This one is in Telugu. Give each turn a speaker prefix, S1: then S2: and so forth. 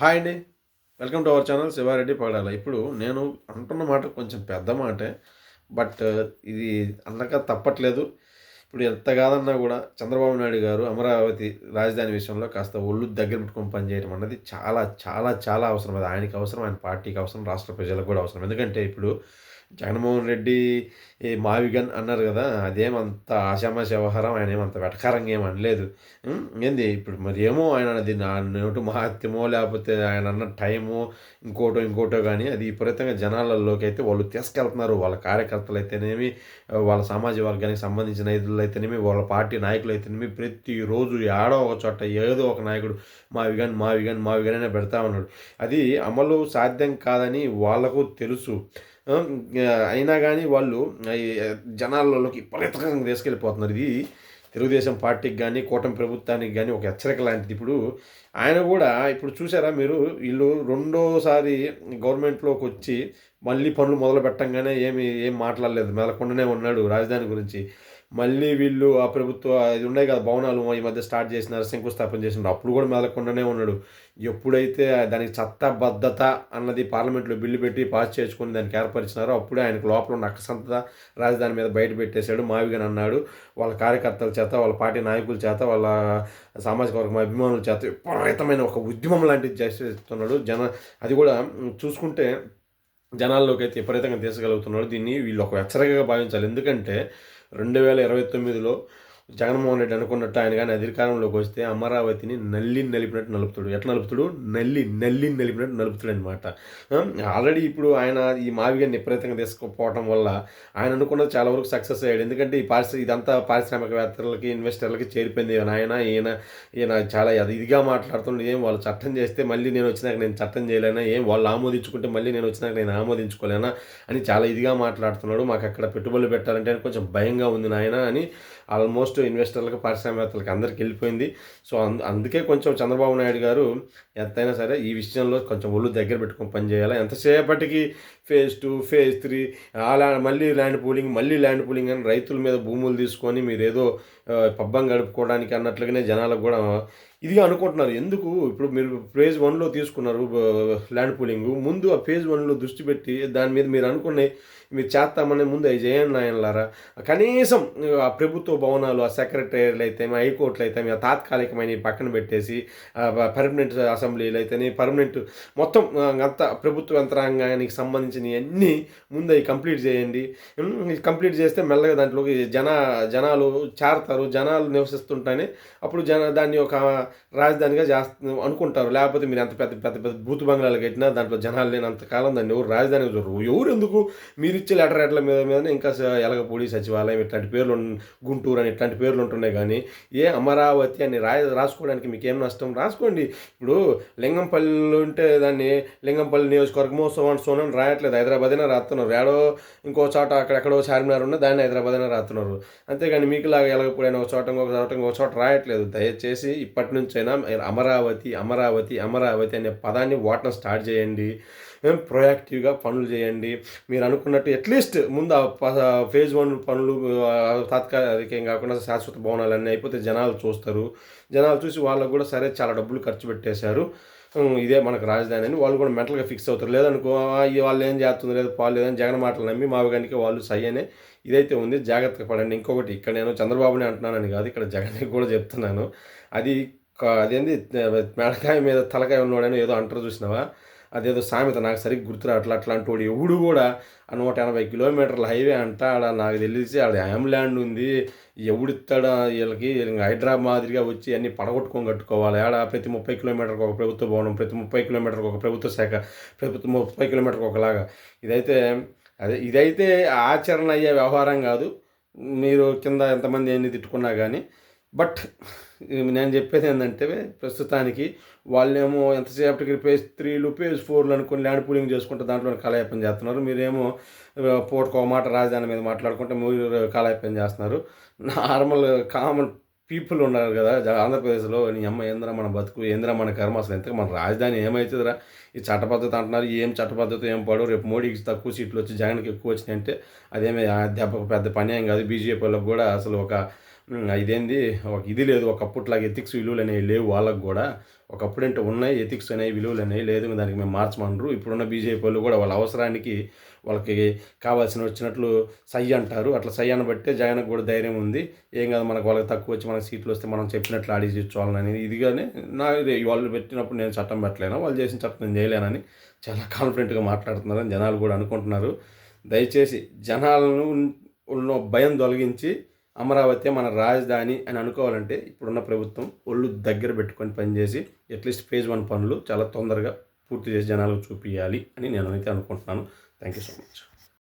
S1: హాయ్ అండి. Welcome to our channel Sivareddy Pagadala. ఇప్పుడు నేను అంటున్న మాట కొంచెం పెద్ద మాటే. బట్ ఇది అనక తప్పట్లేదు. ఇప్పుడు ఎంత కాదన్నా కూడా చంద్రబాబు నాయుడు గారు అమరావతి రాజధాని విషయంలో కాస్త ఒళ్ళు దగ్గర పెట్టుకొని పనిచేయడం అన్నది చాలా చాలా చాలా అవసరం. అది ఆయనకి అవసరం, ఆయన పార్టీకి అవసరం, రాష్ట్ర ప్రజలకు కూడా అవసరం. ఎందుకంటే ఇప్పుడు జగన్మోహన్ రెడ్డి ఈ మావిగన్ అన్నారు కదా! అదేమంత ఆషామాషీ వ్యవహారం. ఆయనేమంత వెటకారంగా ఏమి అనలేదు. ఏంది ఇప్పుడు మరి ఏమో ఆయన అది నా నోటి మహాత్మ్యమో లేకపోతే ఆయన అన్న టైమో ఇంకోటో గానీ అది విపరీతంగా జనాలలోకి అయితే వాళ్ళు తీసుకెళ్తున్నారు. వాళ్ళ కార్యకర్తలైతేనేమి, వాళ్ళ సామాజిక వర్గానికి సంబంధించిన నాయకులైతేనేమి, వాళ్ళ పార్టీ నాయకులైతేనేమి ప్రతిరోజు యాడో ఒక చోట ఏదో ఒక నాయకుడు మావిగన్ అనే పెడతా ఉన్నాడు. అది అమలు సాధ్యం కాదని వాళ్ళకు తెలుసు. అయినా గానీ వాళ్ళు ఈ జనాలలోకి విపరీతంగా తీసుకెళ్ళిపోతున్నారు. ఇది తెలుగుదేశం పార్టీకి గానీ, కూటమి ప్రభుత్వానికి గానీ ఒక హెచ్చరిక లాంటిది. ఇప్పుడు ఆయన గూడా ఇప్పుడు చూసారా మీరు వీళ్ళు రెండోసారి గవర్నమెంట్‌లోకొచ్చి మళ్ళీ పనులు మొదలు పెట్టంగానే ఏం మాట్లాడలేదు. మెదలకుండానే ఉన్నాడు రాజధాని గురించి. మళ్ళీ వీళ్ళు ఆ ప్రభుత్వ ఇది ఉన్నాయి కదా! భవనాలు ఈ మధ్య స్టార్ట్ చేసినారు, శంకుస్థాపన చేసినారు. అప్పుడు కూడా మెదలకుండానే ఉన్నాడు. ఎప్పుడైతే దానికి చట్టబద్ధత అన్నది పార్లమెంట్‌లో బిల్లు పెట్టి పాస్ చేసుకొని దానికి ఏర్పరిచినారో అప్పుడే ఆయనకు లోపల ఉన్న అక్కసంత రాజధాని మీద బయట పెట్టేశాడు. మావిగన్ అన్నాడు. వాళ్ళ కార్యకర్తల చేత, వాళ్ళ పార్టీ నాయకుల చేత, వాళ్ళ సామాజిక వర్గం అభిమానుల చేత విపరీతమైన ఒక ఉద్యమం లాంటిది చేసేస్తున్నాడు. అది కూడా చూసుకుంటే జనాల్లోకైతే విపరీతంగా తీసుకెళ్తున్నాడు. దీన్ని వీళ్ళు ఒక హెచ్చరికగా భావించాలి. ఎందుకంటే 2029లో జగన్మోహన్ రెడ్డి అనుకున్నట్టు ఆయన కానీ అధికారంలోకి వస్తే అమరావతిని నలిపినట్టు నలుపుతాడు. ఎట్లా నలుపుతాడు? నలిపినట్టు నలుపుతాడనమాట. ఆల్రెడీ ఇప్పుడు ఆయన ఈ మావిగాన్ని విపరీతంగా తీసుకుపోవటం వల్ల ఆయన అనుకున్నది చాలా వరకు సక్సెస్ అయ్యాడు. ఎందుకంటే ఇదంతా పారిశ్రామికవేత్తలకి, ఇన్వెస్టర్లకి చేరిపోయింది. ఈయన చాలా ఇదిగా మాట్లాడుతుండే. ఏం వాళ్ళు చట్టం చేస్తే మళ్ళీ నేను వచ్చినాక నేను చట్టం చేయలేనా, ఏం వాళ్ళు ఆమోదించుకుంటే మళ్ళీ నేను వచ్చినాక నేను ఆమోదించుకోలేనా అని చాలా ఇదిగా మాట్లాడుతున్నాడు. మాకు అక్కడ పెట్టుబడులు పెట్టాలంటే కొంచెం భయంగా ఉంది నాయన అని ఆల్మోస్ట్ ఇన్వెస్టర్లకు, పారిశ్రామికవేత్తలకు అందరికి వెళ్ళిపోయింది. సో అందుకే కొంచెం చంద్రబాబు నాయుడు గారు ఎంతైనా సరే ఈ విషయంలో కొంచెం ఒళ్ళు దగ్గర పెట్టుకొని పనిచేయాలి. ఎంతసేపటికి ఫేజ్ 2, ఫేజ్ 3 మళ్ళీ ల్యాండ్ పూలింగ్ అని రైతుల మీద భూములు తీసుకొని మీరేదో పబ్బం గడుపుకోవడానికి అన్నట్లుగానే జనాలకు కూడా ఇదిగా అనుకుంటున్నారు. ఎందుకు ఇప్పుడు మీరు ఫేజ్ 1లో తీసుకున్నారు ల్యాండ్ పూలింగ్. ముందు ఆ ఫేజ్ 1లో దృష్టి పెట్టి దాని మీద మీరు అనుకునే మీరు చేస్తామనే ముందు అవి చేయండి నాయనలారా. కనీసం ఆ ప్రభుత్వ భవనాలు, ఆ సెక్రటేరియట్లు అయితేమి, హైకోర్టులు అయితేమి, ఆ తాత్కాలికమైన పక్కన పెట్టేసి పర్మనెంట్ అసెంబ్లీలు అయితేనే పర్మనెంట్ మొత్తం అంతా ప్రభుత్వ యంత్రాంగానికి సంబంధించినవన్నీ ముందు అవి కంప్లీట్ చేయండి. కంప్లీట్ చేస్తే మెల్లగా దాంట్లోకి జనాలు చేరతారు. జనాలు నివసిస్తుంటేనే అప్పుడు దాన్ని ఒక రాజధానిగా అనుకుంటారు. లేకపోతే మీరు ఎంత పెద్ద పెద్ద పెద్ద బూతు బంగ్లాలు కట్టినా దాంట్లో జనాలు లేనంతకాలం దాన్ని ఎవరు రాజధానిగా చూడరు. ఎవరు ఎందుకు మీరిచ్చే లెటర్ల మీదనే ఇంకా ఎలగపూడి సచివాలయం ఇట్లాంటి పేర్లు, గుంటూరు అని ఇట్లాంటి పేర్లు ఉంటున్నాయి. కానీ అమరావతి అని రాసుకోవడానికి మీకు ఏం నష్టం? రాసుకోండి. ఇప్పుడు లింగంపల్లి ఉంటే దాన్ని లింగంపల్లి నియోజకవర్గమో సోనని రాయట్లేదు. హైదరాబాద్ అయినా రాస్తున్నారు. ఏడో ఇంకో చోట అక్కడెక్కడో చార్మినార్ ఉన్న దాన్ని హైదరాబాద్ అయినా రాస్తున్నారు. అంతేగాని మీకులాగా ఎలగపూడి అయినా ఒక చోట రాయట్లేదు. దయచేసి ఇప్పటి నుంచైనా అమరావతి అనే పదాన్ని వాడటం స్టార్ట్ చేయండి. ప్రొయాక్టివ్గా పనులు చేయండి. మీరు అనుకున్నట్టు అట్లీస్ట్ ముందు ఫేజ్ 1 పనులు తాత్కాలికం కాకుండా శాశ్వత భవనాలన్నీ అయిపోతే జనాలు చూస్తారు. జనాలు చూసి వాళ్ళకు కూడా సరే చాలా డబ్బులు ఖర్చు పెట్టేశారు, ఇదే మనకు రాజధాని అని వాళ్ళు కూడా మెంటల్గా ఫిక్స్ అవుతారు. లేదనుకో వాళ్ళు ఏం చేస్తుంది లేదు పాలు లేదని జగన్ మాటలు నమ్మి మావిగానికి వాళ్ళు సై అనే ఇదైతే ఉంది. జాగ్రత్తగా పడండి. ఇంకొకటి ఇక్కడ నేను చంద్రబాబుని అంటున్నానని కాదు, ఇక్కడ జగన్కి కూడా చెప్తున్నాను. అది అదేంది మెడకాయ మీద తలకాయ ఉన్నాడని ఏదో అంటారు చూసినావా? అదేదో సామెత నాకు సరిగ్గా గుర్తు రావట్లే. అట్లాంటి వాడు ఎవడు కూడా 180 కిలోమీటర్ల హైవే అంట ఆడ నాకు తెలిసి ఆడ ల్యాండ్ ఉంది. ఎవడిస్తాడా వీళ్ళకి? హైదరాబాద్ మాదిరిగా వచ్చి అన్నీ పడగొట్టుకొని కట్టుకోవాలి. ఆడ ప్రతి 30 కిలోమీటర్కి ఒక ప్రభుత్వ భవనం, ప్రతి 30 కిలోమీటర్కి ఒక ప్రభుత్వ శాఖ, ప్రతి 30 కిలోమీటర్కి ఒకలాగా. ఇదైతే ఆచరణ అయ్యే వ్యవహారం కాదు. మీరు కింద ఎంతమంది ఎన్ని తిట్టుకున్నా కానీ. బట్ నేను చెప్పేది ఏంటంటే ప్రస్తుతానికి వాళ్ళేమో ఎంతసేపటికి ఫేజ్ 3లు, ఫేజ్ 4లు అనుకుని ల్యాండ్ పూలింగ్ చేసుకుంటే దాంట్లో కాలయాపన చేస్తున్నారు. మీరేమో పూటకో మాట రాజధాని మీద మాట్లాడుకుంటే మీరు కాలయాపన చేస్తున్నారు. నార్మల్ కామన్ పీపుల్ ఉన్నారు కదా ఆంధ్రప్రదేశ్లో. నీ అమ్మ ఏంద్రా మన బతుకు, ఏంద్రా మన కర్మ, అసలు ఎంత మన రాజధాని ఏమవుతుందిరా? ఈ చట్టపద్ధతి అంటున్నారు. ఏం చట్టపద్ధతి ఏం పడవు. రేపు మోడీకి తక్కువ సీట్లు వచ్చి జగన్కి ఎక్కువ వచ్చినాయి అంటే అదేమీ దెబ్బకు పెద్ద పని ఏం కాదు. బీజేపీ వాళ్ళకి కూడా అసలు ఇదేంది ఒక ఇది లేదు. ఒకప్పట్లాగా ఎథిక్స్ విలువలు అనేవి లేవు వాళ్ళకు కూడా. ఒకప్పుడంటే ఉన్నాయి ఎథిక్స్ అనేవి, విలువలు అనేవి, లేదు దానికి మేము మార్చమనరు. ఇప్పుడున్న బీజేపీ వాళ్ళు కూడా వాళ్ళ అవసరానికి వాళ్ళకి కావాల్సిన వచ్చినట్లు సై అంటారు. అట్లా సై అనబట్టే జగన్కి కూడా ధైర్యం ఉంది. ఏం కాదు, మనకు వాళ్ళకి తక్కువ వచ్చి మనకు సీట్లు వస్తే మనం చెప్పినట్లు ఆడి కూర్చోవాలని ఇదిగానే వాళ్ళు పెట్టినప్పుడు నేను చట్టం పెట్టలేను, వాళ్ళు చేసిన చట్టం నేను చేయలేనని చాలా కాన్ఫిడెంట్గా మాట్లాడుతున్నారని జనాలు కూడా అనుకుంటున్నారు. దయచేసి జనాలను ఉన్న భయం తొలగించి అమరావతి మన రాజధాని అని అనుకోవాలంటే ఇప్పుడున్న ప్రభుత్వం ఒళ్ళు దగ్గర పెట్టుకొని పనిచేసి అట్లీస్ట్ ఫేజ్ 1 పనులు చాలా తొందరగా పూర్తి చేసి జనాలకు చూపించాలి అని నేను అయితే అనుకుంటున్నాను. Thank you so much.